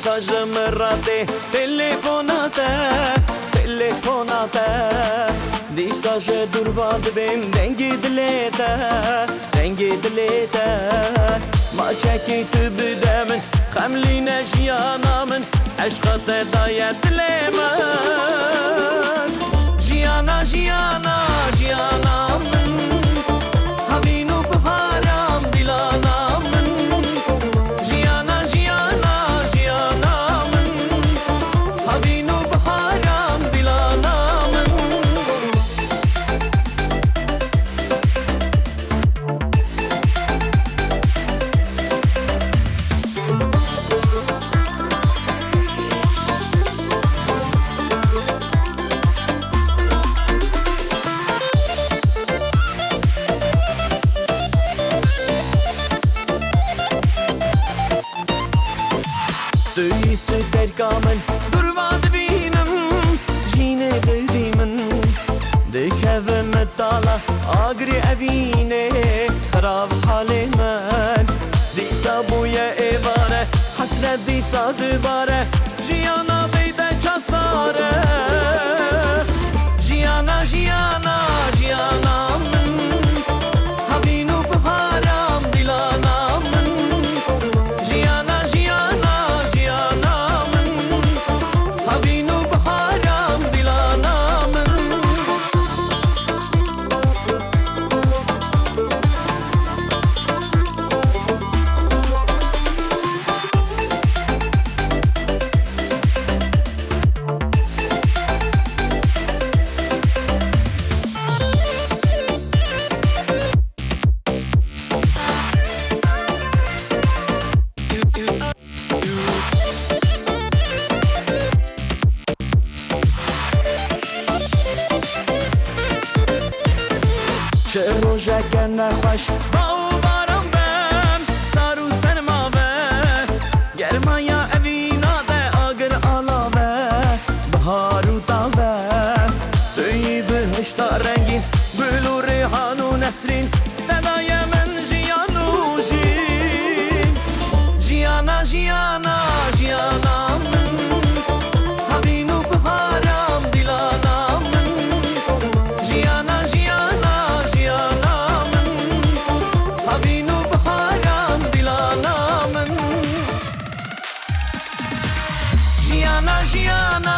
Sažmrate telefonate, telefonate Di saje durvad bim dengi dilete, dengi dilete Ma çeki tübüdemin, xemline jiyanamın Eşkate dayet dilemen Jiyana, jiyana, jiyanamın Havinu bharam dilanamın Jiyana, jiyana Duysu derkamın durvad benim Jine dediğimin Dikevim dala agri evine Kharab halimen Disa buya evare Hasret disa dibare Jiyana beyde çasare Jiyana, jiyana, jiyanamın Havinu bharam dilanamın Jiyana, jiyana چه روزه که نخوش با بارم بم سارو سرماوه گرمایا اوینا ده آگر آلاوه بهارو داوه توی بهشتا رنگین گلو ریحانو نسرین ددای من جیانو جین جیانا جیانا جیانا من havinu bharam dilana من جیانا جیانا havinu bharam dilanamın Jiyana, jiyana,